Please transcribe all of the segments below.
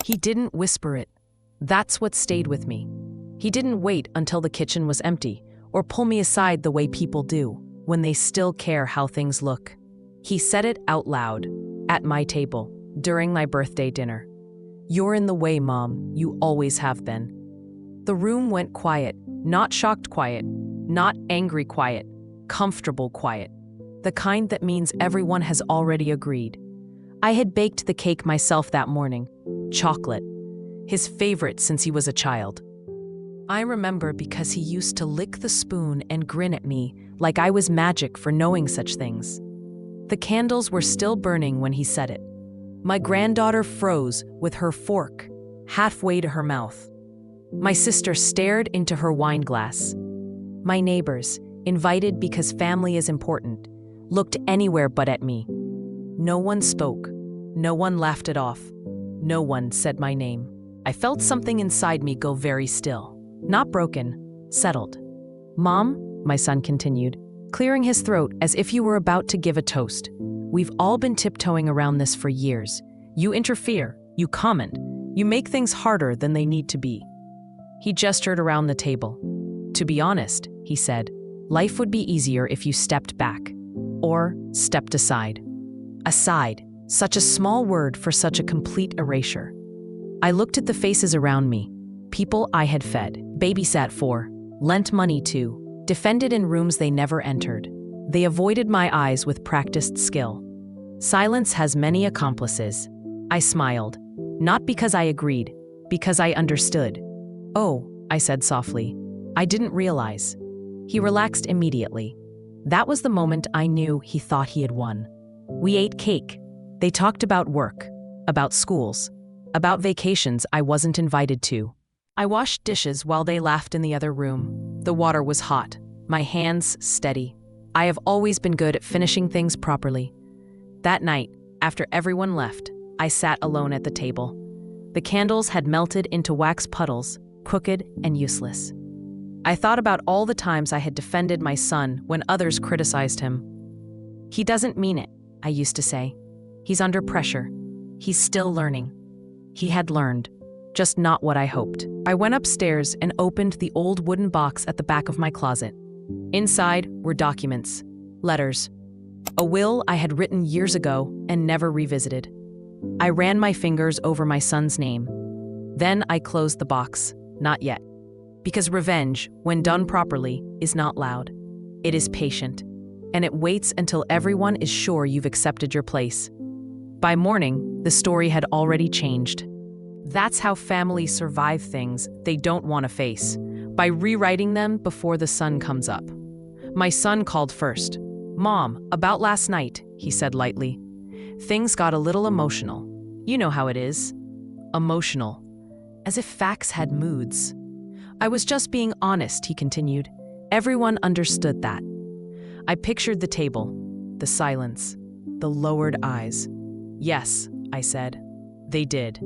He didn't whisper it. That's what stayed with me. He didn't wait until the kitchen was empty or pull me aside the way people do when they still care how things look. He said it out loud, at my table, during my birthday dinner. "You're in the way, Mom. You always have been." The room went quiet, not shocked quiet, not angry quiet, comfortable quiet. The kind that means everyone has already agreed. I had baked the cake myself that morning. Chocolate. His favorite since he was a child. I remember because he used to lick the spoon and grin at me like I was magic for knowing such things. The candles were still burning when he said it. My granddaughter froze with her fork halfway to her mouth. My sister stared into her wine glass. My neighbors, invited because family is important, looked anywhere but at me. No one spoke. No one laughed it off. No one said my name. I felt something inside me go very still. Not broken, settled. "Mom," my son continued, clearing his throat as if he were about to give a toast. "We've all been tiptoeing around this for years. You interfere, you comment, you make things harder than they need to be." He gestured around the table. "To be honest," he said, "life would be easier if you stepped back. Or stepped aside." Aside, such a small word for such a complete erasure. I looked at the faces around me. People I had fed, babysat for, lent money to, defended in rooms they never entered. They avoided my eyes with practiced skill. Silence has many accomplices. I smiled, not because I agreed, because I understood. "Oh," I said softly, "I didn't realize." He relaxed immediately. That was the moment I knew he thought he had won. We ate cake. They talked about work, about schools, about vacations I wasn't invited to. I washed dishes while they laughed in the other room. The water was hot, my hands steady. I have always been good at finishing things properly. That night, after everyone left, I sat alone at the table. The candles had melted into wax puddles, crooked and useless. I thought about all the times I had defended my son when others criticized him. "He doesn't mean it," I used to say. "He's under pressure. He's still learning." He had learned, just not what I hoped. I went upstairs and opened the old wooden box at the back of my closet. Inside were documents, letters, a will I had written years ago and never revisited. I ran my fingers over my son's name. Then I closed the box. Not yet. Because revenge, when done properly, is not loud. It is patient. And it waits until everyone is sure you've accepted your place. By morning, the story had already changed. That's how families survive things they don't want to face, by rewriting them before the sun comes up. My son called first. "Mom, about last night," he said lightly. Things got a little emotional. You know how it is. Emotional. As if facts had moods. "I was just being honest," he continued. Everyone understood that. I pictured the table, the silence, the lowered eyes. "Yes," I said. "They did."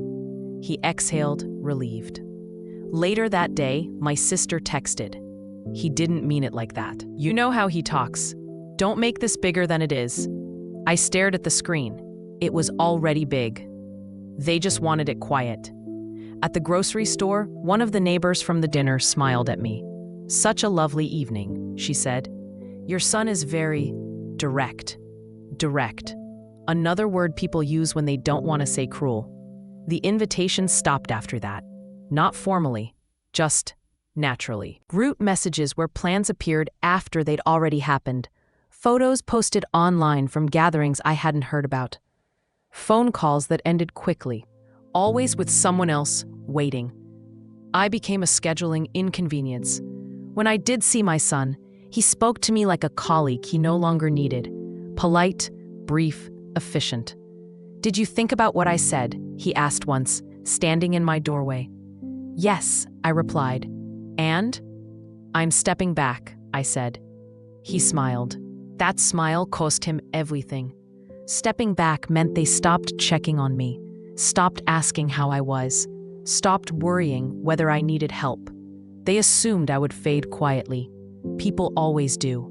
He exhaled, relieved. Later that day, my sister texted. "He didn't mean it like that. You know how he talks. Don't make this bigger than it is." I stared at the screen. It was already big. They just wanted it quiet. At the grocery store, one of the neighbors from the dinner smiled at me. "Such a lovely evening," she said. "Your son is very direct." Direct. Another word people use when they don't want to say cruel. The invitation stopped after that. Not formally, just naturally. Group messages where plans appeared after they'd already happened. Photos posted online from gatherings I hadn't heard about. Phone calls that ended quickly, always with someone else waiting. I became a scheduling inconvenience. When I did see my son, he spoke to me like a colleague he no longer needed. Polite, brief, efficient. "Did you think about what I said?" he asked once, standing in my doorway. "Yes," I replied. "And?" "I'm stepping back," I said. He smiled. That smile cost him everything. Stepping back meant they stopped checking on me, stopped asking how I was, stopped worrying whether I needed help. They assumed I would fade quietly. People always do.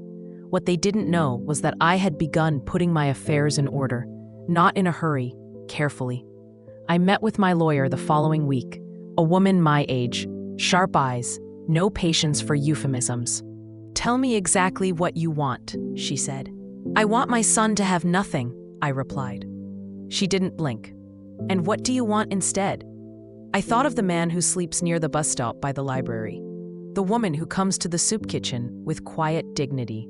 What they didn't know was that I had begun putting my affairs in order, not in a hurry, carefully. I met with my lawyer the following week, a woman my age, sharp eyes, no patience for euphemisms. "Tell me exactly what you want," she said. "I want my son to have nothing," I replied. She didn't blink. "And what do you want instead?" I thought of the man who sleeps near the bus stop by the library, the woman who comes to the soup kitchen with quiet dignity.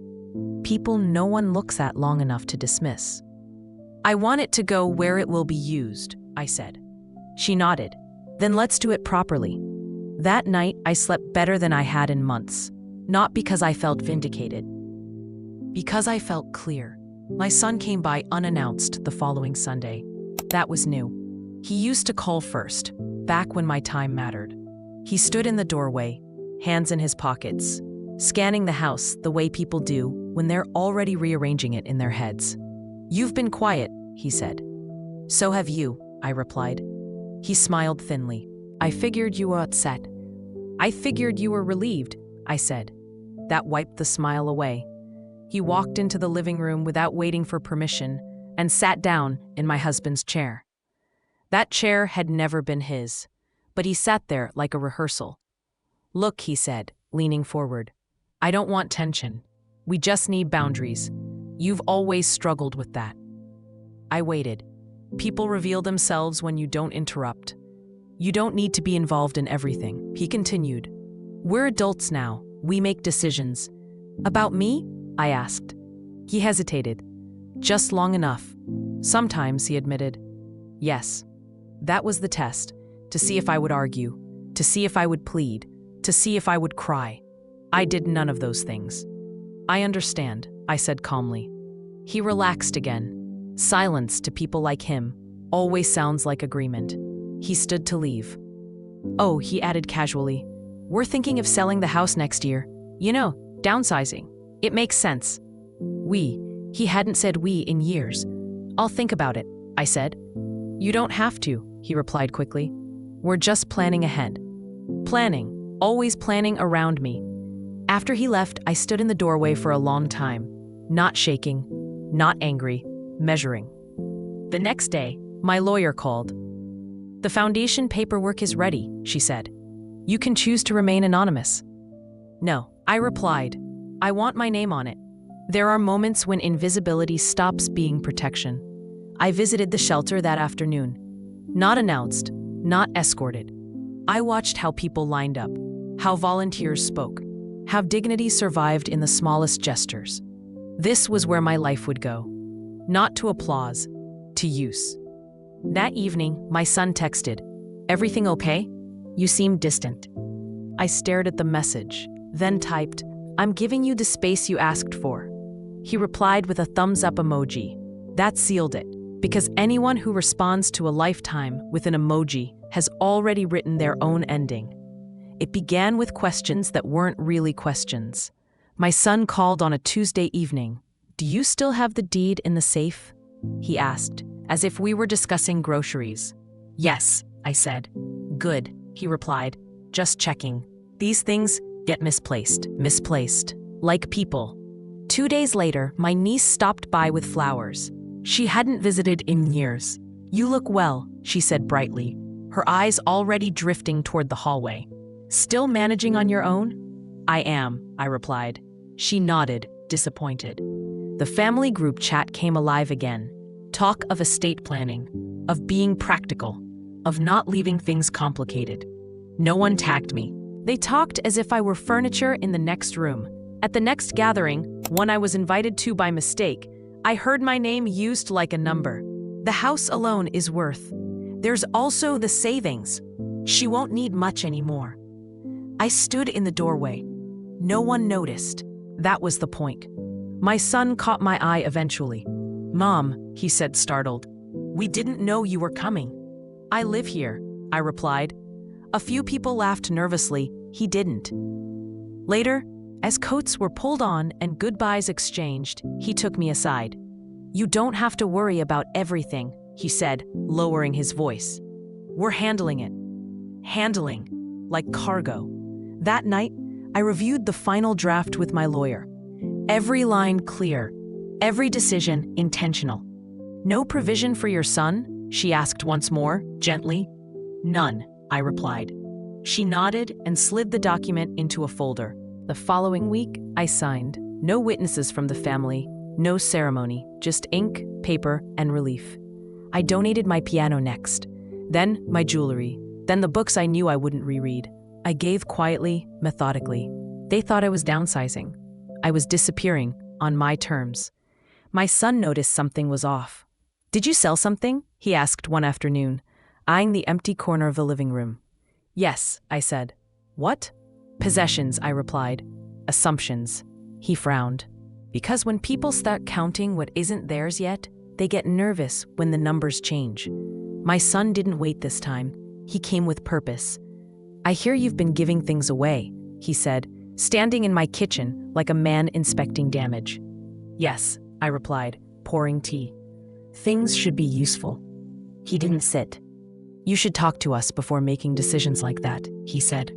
People no one looks at long enough to dismiss. "I want it to go where it will be used," I said. She nodded. "Then let's do it properly." That night, I slept better than I had in months, not because I felt vindicated, because I felt clear. My son came by unannounced the following Sunday. That was new. He used to call first, back when my time mattered. He stood in the doorway, hands in his pockets, scanning the house the way people do when they're already rearranging it in their heads. "You've been quiet," he said. "So have you," I replied. He smiled thinly. "I figured you were upset." "I figured you were relieved," I said. That wiped the smile away. He walked into the living room without waiting for permission and sat down in my husband's chair. That chair had never been his, but he sat there like a rehearsal. "Look," he said, leaning forward. "I don't want tension. We just need boundaries. You've always struggled with that." I waited. People reveal themselves when you don't interrupt. "You don't need to be involved in everything," he continued. "We're adults now. We make decisions." "About me?" I asked. He hesitated. "Just long enough." "Sometimes," he admitted. Yes. That was the test, to see if I would argue, to see if I would plead, to see if I would cry. I did none of those things. "I understand," I said calmly. He relaxed again. Silence to people like him always sounds like agreement. He stood to leave. "Oh," he added casually, "we're thinking of selling the house next year. You know, downsizing. It makes sense." He hadn't said we in years. "I'll think about it," I said. "You don't have to," he replied quickly. "We're just planning ahead." Planning, always planning around me. After he left, I stood in the doorway for a long time, not shaking, not angry, measuring. The next day, my lawyer called. "The foundation paperwork is ready," she said. "You can choose to remain anonymous." "No," I replied. "I want my name on it." There are moments when invisibility stops being protection. I visited the shelter that afternoon. Not announced, not escorted. I watched how people lined up, how volunteers spoke, how dignity survived in the smallest gestures. This was where my life would go. Not to applause, to use. That evening, my son texted, "Everything okay? You seem distant." I stared at the message, then typed, "I'm giving you the space you asked for." He replied with a thumbs-up emoji. That sealed it, because anyone who responds to a lifetime with an emoji has already written their own ending. It began with questions that weren't really questions. My son called on a Tuesday evening. "Do you still have the deed in the safe?" he asked, as if we were discussing groceries. "Yes," I said. "Good," he replied. "Just checking. These things get misplaced, like people." 2 days later, my niece stopped by with flowers. She hadn't visited in years. "You look well," she said brightly, her eyes already drifting toward the hallway. "Still managing on your own?" "I am," I replied. She nodded, disappointed. The family group chat came alive again. Talk of estate planning, of being practical, of not leaving things complicated. No one tagged me. They talked as if I were furniture in the next room. At the next gathering, one I was invited to by mistake, I heard my name used like a number. "The house alone is worth. There's also the savings. She won't need much anymore." I stood in the doorway. No one noticed. That was the point. My son caught my eye eventually. "Mom," he said, startled. "We didn't know you were coming." "I live here," I replied. A few people laughed nervously. He didn't. Later, as coats were pulled on and goodbyes exchanged, he took me aside. "You don't have to worry about everything," he said, lowering his voice. "We're handling it." Handling, like cargo. That night, I reviewed the final draft with my lawyer. Every line clear, every decision intentional. "No provision for your son?" she asked once more, gently. None, I replied. She nodded and slid the document into a folder. The following week, I signed. No witnesses from the family, no ceremony, just ink, paper, and relief. I donated my piano next, then my jewelry, then the books I knew I wouldn't reread. I gave quietly, methodically. They thought I was downsizing. I was disappearing, on my terms. My son noticed something was off. Did you sell something? He asked one afternoon, eyeing the empty corner of the living room. Yes, I said. What? Possessions, I replied. Assumptions. He frowned. Because when people start counting what isn't theirs yet, they get nervous when the numbers change. My son didn't wait this time. He came with purpose. I hear you've been giving things away, he said, standing in my kitchen like a man inspecting damage. Yes, I replied, pouring tea. Things should be useful. He didn't sit. You should talk to us before making decisions like that, he said.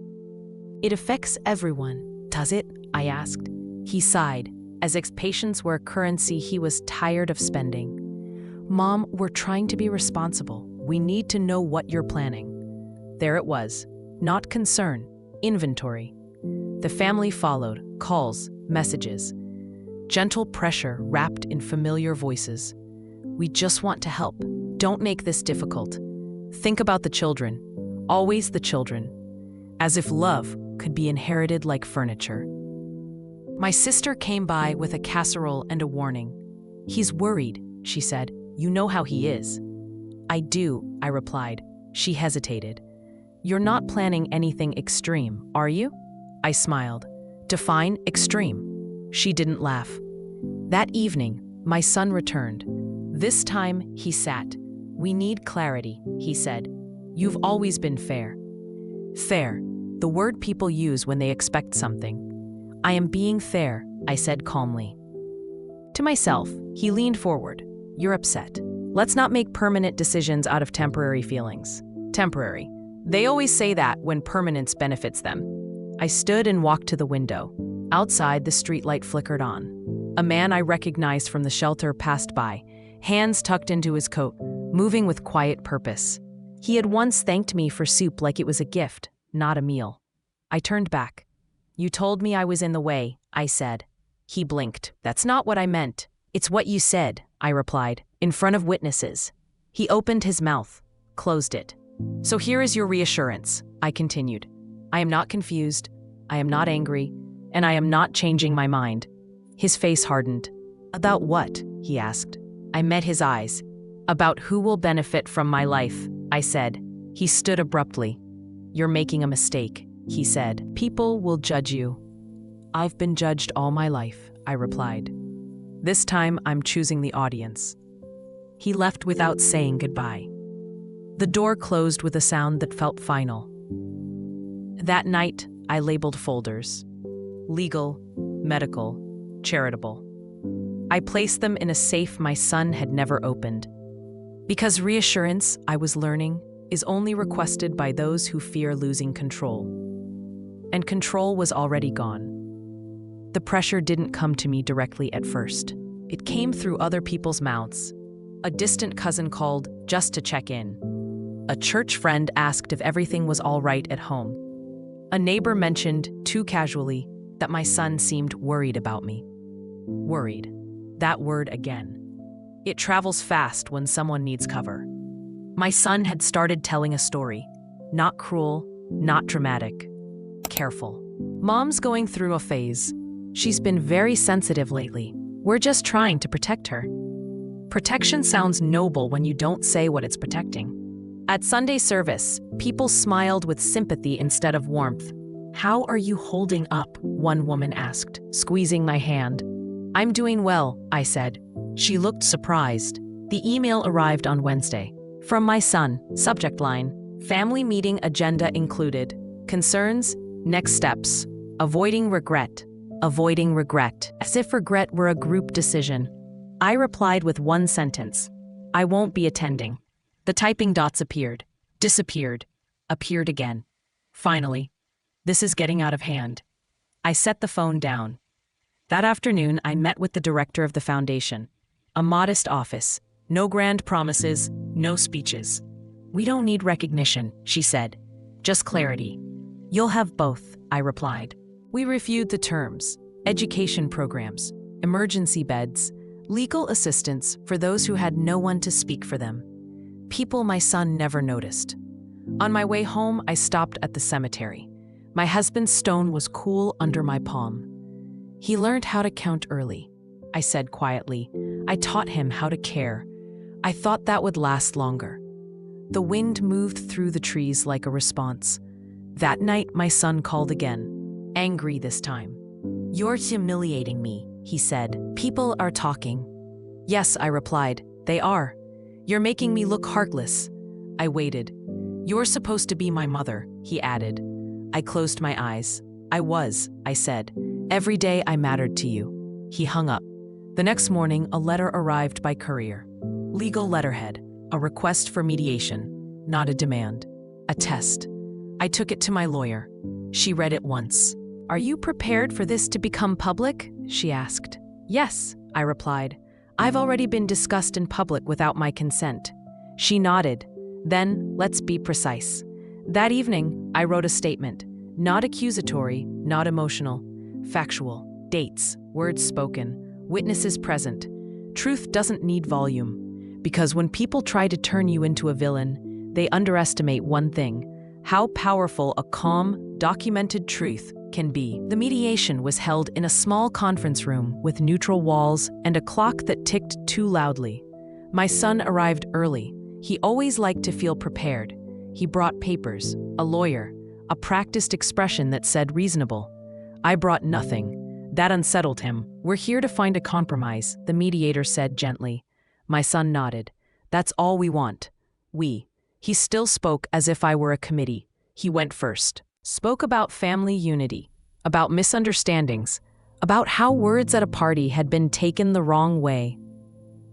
It affects everyone, does it? I asked. He sighed, as if patience were a currency he was tired of spending. Mom, we're trying to be responsible. We need to know what you're planning. There it was. Not concern, inventory. The family followed, calls, messages. Gentle pressure wrapped in familiar voices. We just want to help. Don't make this difficult. Think about the children. Always the children. As if love could be inherited like furniture. My sister came by with a casserole and a warning. He's worried, she said. You know how he is. I do, I replied. She hesitated. You're not planning anything extreme, are you? I smiled. Define extreme. She didn't laugh. That evening, my son returned. This time, he sat. We need clarity, he said. You've always been fair. Fair, the word people use when they expect something. I am being fair, I said calmly. To myself, he leaned forward. You're upset. Let's not make permanent decisions out of temporary feelings. Temporary. They always say that when permanence benefits them. I stood and walked to the window. Outside, the streetlight flickered on. A man I recognized from the shelter passed by, hands tucked into his coat, moving with quiet purpose. He had once thanked me for soup like it was a gift, not a meal. I turned back. You told me I was in the way, I said. He blinked. That's not what I meant. It's what you said, I replied, in front of witnesses. He opened his mouth, closed it. So here is your reassurance, I continued. I am not confused, I am not angry, and I am not changing my mind. His face hardened. About what? He asked. I met his eyes. About who will benefit from my life, I said. He stood abruptly. You're making a mistake, he said. People will judge you. I've been judged all my life, I replied. This time I'm choosing the audience. He left without saying goodbye. The door closed with a sound that felt final. That night, I labeled folders. Legal, medical, charitable. I placed them in a safe my son had never opened. Because reassurance, I was learning, is only requested by those who fear losing control. And control was already gone. The pressure didn't come to me directly at first. It came through other people's mouths. A distant cousin called just to check in. A church friend asked if everything was all right at home. A neighbor mentioned, too casually, that my son seemed worried about me. Worried. That word again. It travels fast when someone needs cover. My son had started telling a story. Not cruel, not dramatic. Careful. Mom's going through a phase. She's been very sensitive lately. We're just trying to protect her. Protection sounds noble when you don't say what it's protecting. At Sunday service, people smiled with sympathy instead of warmth. How are you holding up? One woman asked, squeezing my hand. I'm doing well, I said. She looked surprised. The email arrived on Wednesday. From my son, subject line, family meeting agenda included. Concerns, next steps, avoiding regret, as if regret were a group decision. I replied with one sentence. I won't be attending. The typing dots appeared, disappeared, appeared again. Finally, this is getting out of hand. I set the phone down. That afternoon, I met with the director of the foundation. A modest office, No grand promises, no speeches. We don't need recognition, she said. Just clarity. You'll have both, I replied. We reviewed the terms: education programs, emergency beds, legal assistance for those who had no one to speak for them. People my son never noticed. On my way home, I stopped at the cemetery. My husband's stone was cool under my palm. He learned how to count early, I said quietly. I taught him how to care. I thought that would last longer. The wind moved through the trees like a response. That night, my son called again, angry this time. You're humiliating me, he said. People are talking. Yes, I replied. They are. You're making me look heartless. I waited. You're supposed to be my mother, he added. I closed my eyes. I said. Every day I mattered to you. He hung up. The next morning, a letter arrived by courier. Legal letterhead, a request for mediation, not a demand, a test. I took it to my lawyer. She read it once. Are you prepared for this to become public? She asked. Yes, I replied. I've already been discussed in public without my consent. She nodded. Then, let's be precise. That evening, I wrote a statement. Not accusatory, not emotional. Factual. Dates, words spoken, witnesses present. Truth doesn't need volume. Because when people try to turn you into a villain, they underestimate one thing: how powerful a calm, documented truth can be. The mediation was held in a small conference room with neutral walls and a clock that ticked too loudly. My son arrived early. He always liked to feel prepared. He brought papers, a lawyer, a practiced expression that said reasonable. I brought nothing. That unsettled him. We're here to find a compromise, the mediator said gently. My son nodded. That's all we want. We. He still spoke as if I were a committee. He went first. Spoke about family unity, about misunderstandings, about how words at a party had been taken the wrong way.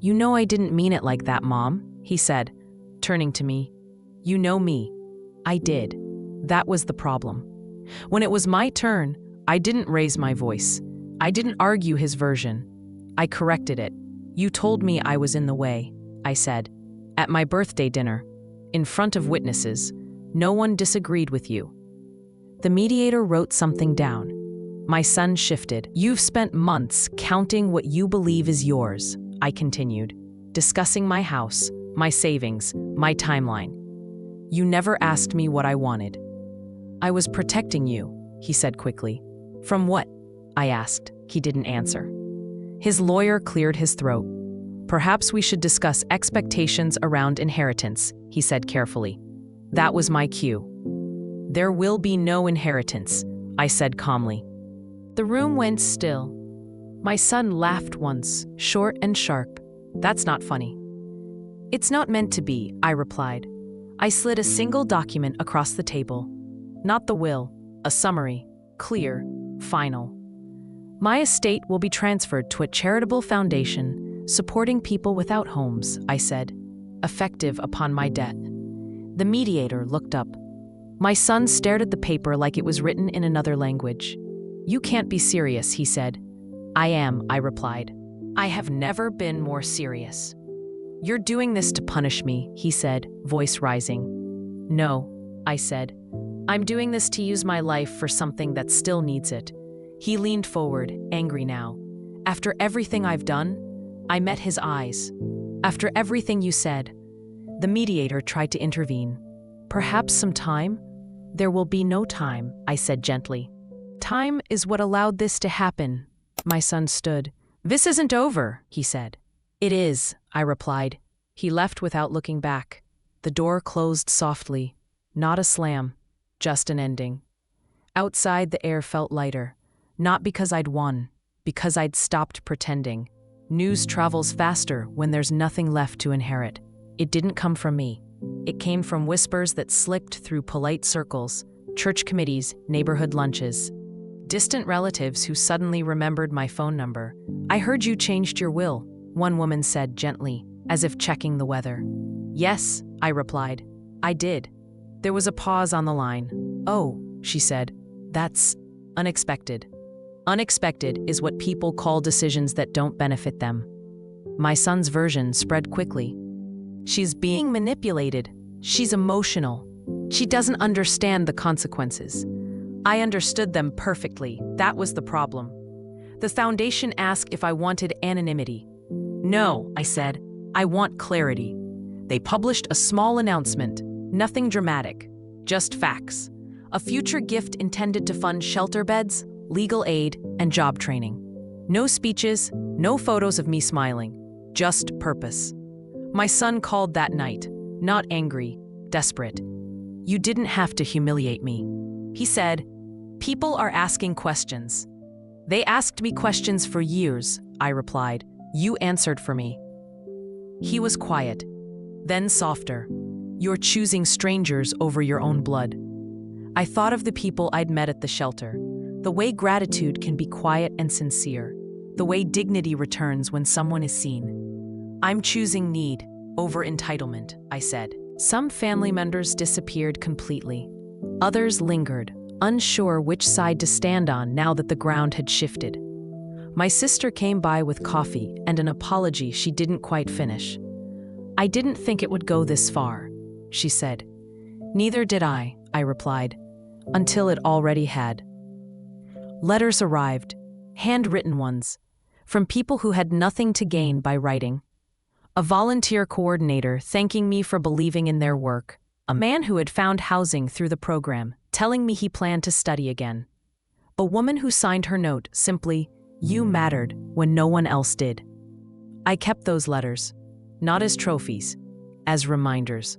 You know I didn't mean it like that, Mom, he said, turning to me. You know me. I did. That was the problem. When it was my turn, I didn't raise my voice. I didn't argue his version. I corrected it. You told me I was in the way, I said. At my birthday dinner, in front of witnesses, no one disagreed with you. The mediator wrote something down. My son shifted. You've spent months counting what you believe is yours, I continued, discussing my house, my savings, my timeline. You never asked me what I wanted. I was protecting you, he said quickly. From what? I asked. He didn't answer. His lawyer cleared his throat. Perhaps we should discuss expectations around inheritance, he said carefully. That was my cue. There will be no inheritance, I said calmly. The room went still. My son laughed once, short and sharp. That's not funny. It's not meant to be, I replied. I slid a single document across the table. Not the will, a summary, clear, final. My estate will be transferred to a charitable foundation supporting people without homes, I said, effective upon my death. The mediator looked up. My son stared at the paper like it was written in another language. You can't be serious, he said. I am, I replied. I have never been more serious. You're doing this to punish me, he said, voice rising. No, I said. I'm doing this to use my life for something that still needs it. He leaned forward, angry now. After everything I've done, I met his eyes. After everything you said. The mediator tried to intervene. Perhaps some time? There will be no time, I said gently. Time is what allowed this to happen. My son stood. This isn't over, he said. It is, I replied. He left without looking back. The door closed softly. Not a slam, just an ending. Outside, the air felt lighter. Not because I'd won, because I'd stopped pretending. News travels faster when there's nothing left to inherit. It didn't come from me. It came from whispers that slipped through polite circles, church committees, neighborhood lunches. Distant relatives who suddenly remembered my phone number. I heard you changed your will, one woman said gently, as if checking the weather. Yes, I replied. I did. There was a pause on the line. Oh, she said. That's unexpected. Unexpected is what people call decisions that don't benefit them. My son's version spread quickly. She's being manipulated. She's emotional. She doesn't understand the consequences. I understood them perfectly. That was the problem. The foundation asked if I wanted anonymity. No, I said. I want clarity. They published a small announcement. Nothing dramatic. Just facts. A future gift intended to fund shelter beds, legal aid, and job training. No speeches, no photos of me smiling. Just purpose. My son called that night, not angry, desperate. You didn't have to humiliate me. He said, people are asking questions. They asked me questions for years, I replied. You answered for me. He was quiet, then softer. You're choosing strangers over your own blood. I thought of the people I'd met at the shelter, the way gratitude can be quiet and sincere, the way dignity returns when someone is seen. I'm choosing need over entitlement, I said. Some family members disappeared completely. Others lingered, unsure which side to stand on now that the ground had shifted. My sister came by with coffee and an apology she didn't quite finish. I didn't think it would go this far, she said. Neither did I replied, until it already had. Letters arrived, handwritten ones, from people who had nothing to gain by writing. A volunteer coordinator thanking me for believing in their work. A man who had found housing through the program, telling me he planned to study again. A woman who signed her note simply, "You mattered," when no one else did. I kept those letters, not as trophies, as reminders.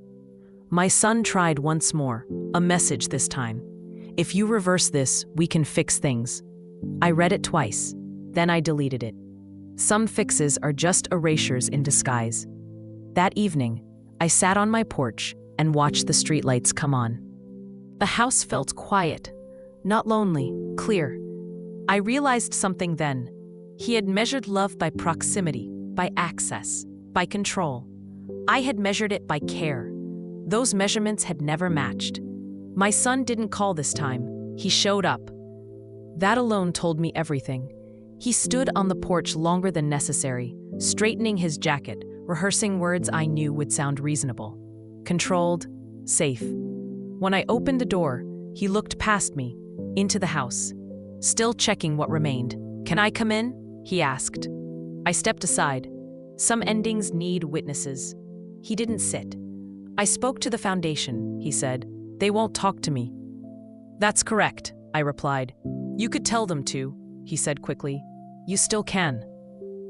My son tried once more, a message this time. If you reverse this, we can fix things. I read it twice, then I deleted it. Some fixes are just erasures in disguise. That evening, I sat on my porch and watched the streetlights come on. The house felt quiet, not lonely, clear. I realized something then. He had measured love by proximity, by access, by control. I had measured it by care. Those measurements had never matched. My son didn't call this time. He showed up. That alone told me everything. He stood on the porch longer than necessary, straightening his jacket, rehearsing words I knew would sound reasonable. Controlled, safe. When I opened the door, he looked past me, into the house, still checking what remained. "Can I come in?" he asked. I stepped aside. Some endings need witnesses. He didn't sit. "I spoke to the foundation," he said. "They won't talk to me." "That's correct," I replied. "You could tell them to," he said quickly. "You still can."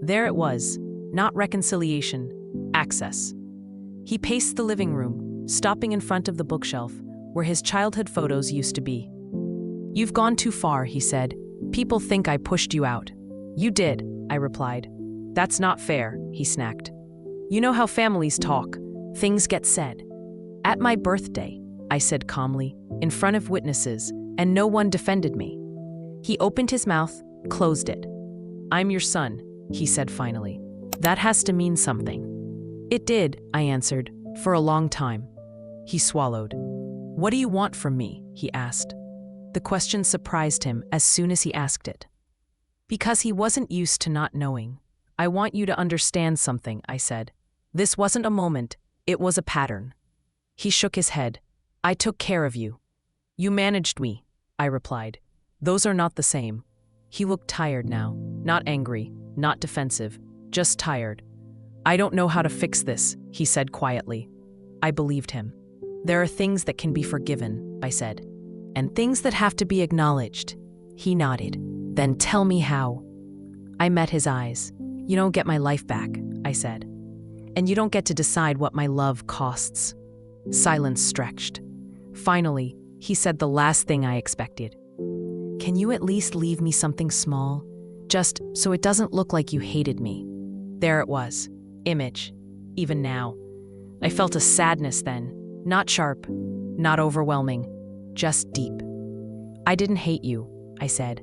There it was, not reconciliation, access. He paced the living room, stopping in front of the bookshelf where his childhood photos used to be. "You've gone too far," he said. "People think I pushed you out." "You did," I replied. "That's not fair," he snapped. "You know how families talk. Things get said." "At my birthday," I said calmly, in front of witnesses, and no one defended me. He opened his mouth, closed it. "I'm your son," he said finally. "That has to mean something." "It did," I answered, "for a long time." He swallowed. "What do you want from me?" he asked. The question surprised him as soon as he asked it. Because he wasn't used to not knowing. "I want you to understand something," I said. "This wasn't a moment, it was a pattern." He shook his head. "I took care of you." "You managed me," I replied. "Those are not the same." He looked tired now, not angry, not defensive, just tired. "I don't know how to fix this," he said quietly. I believed him. "There are things that can be forgiven," I said, "and things that have to be acknowledged." He nodded. "Then tell me how." I met his eyes. "You don't get my life back," I said. "And you don't get to decide what my love costs." Silence stretched. Finally, he said the last thing I expected. "Can you at least leave me something small? Just so it doesn't look like you hated me." There it was. Image. Even now. I felt a sadness then. Not sharp, not overwhelming, just deep. "I didn't hate you," I said.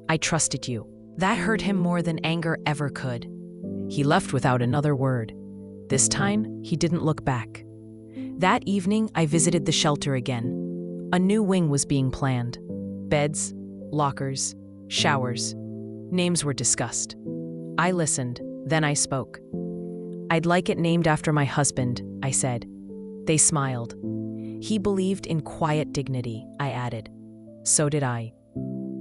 "I trusted you." That hurt him more than anger ever could. He left without another word. This time, he didn't look back. That evening, I visited the shelter again. A new wing was being planned. Beds, lockers, showers. Names were discussed. I listened, then I spoke. I'd like it named after my husband, I said. They smiled. He believed in quiet dignity, I added. So did I.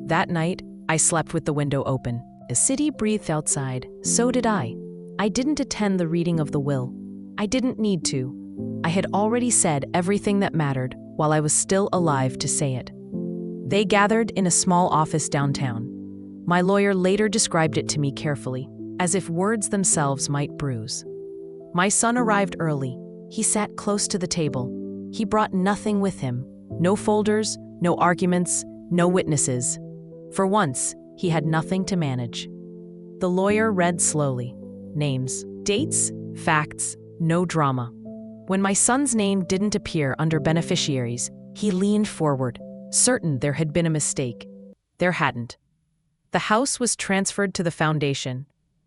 That night, I slept with the window open. The city breathed outside. So did I. I didn't attend the reading of the will. I didn't need to. I had already said everything that mattered while I was still alive to say it. They gathered in a small office downtown. My lawyer later described it to me carefully, as if words themselves might bruise. My son arrived early. He sat close to the table. He brought nothing with him. No folders, no arguments, no witnesses. For once, he had nothing to manage. The lawyer read slowly. Names, dates, facts, no drama. When my son's name didn't appear under beneficiaries, he leaned forward, certain there had been a mistake. There hadn't. The house was transferred to the foundation,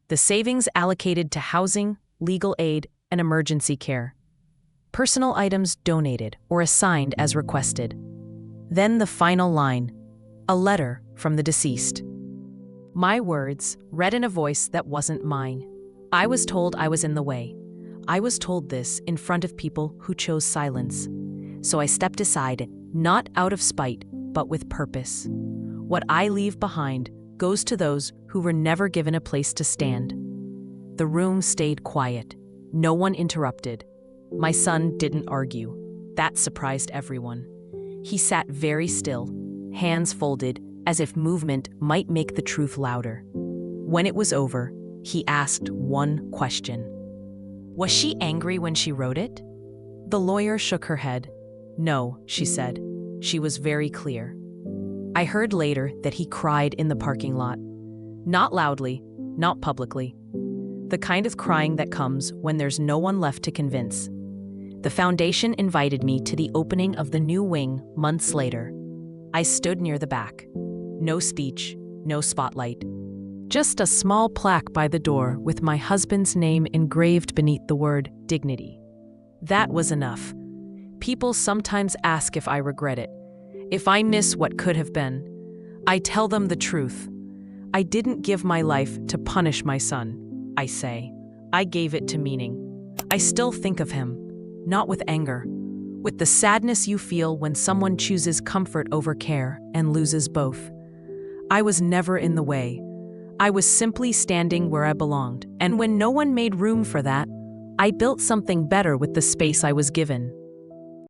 the savings allocated to housing, legal aid, and emergency care. Personal items donated or assigned as requested. Then the final line, a letter from the deceased. My words, read in a voice that wasn't mine. I was told I was in the way. I was told this in front of people who chose silence. So I stepped aside, not out of spite, but with purpose. What I leave behind goes to those who were never given a place to stand. The room stayed quiet. No one interrupted. My son didn't argue. That surprised everyone. He sat very still, hands folded, as if movement might make the truth louder. When it was over, he asked one question. Was she angry when she wrote it? The lawyer shook her head. No, she said. She was very clear. I heard later that he cried in the parking lot. Not loudly, not publicly. The kind of crying that comes when there's no one left to convince. The foundation invited me to the opening of the new wing months later. I stood near the back. No speech, no spotlight. Just a small plaque by the door with my husband's name engraved beneath the word dignity. That was enough. People sometimes ask if I regret it, if I miss what could have been. I tell them the truth. I didn't give my life to punish my son, I say. I gave it to meaning. I still think of him, not with anger, with the sadness you feel when someone chooses comfort over care and loses both. I was never in the way. I was simply standing where I belonged, and when no one made room for that, I built something better with the space I was given.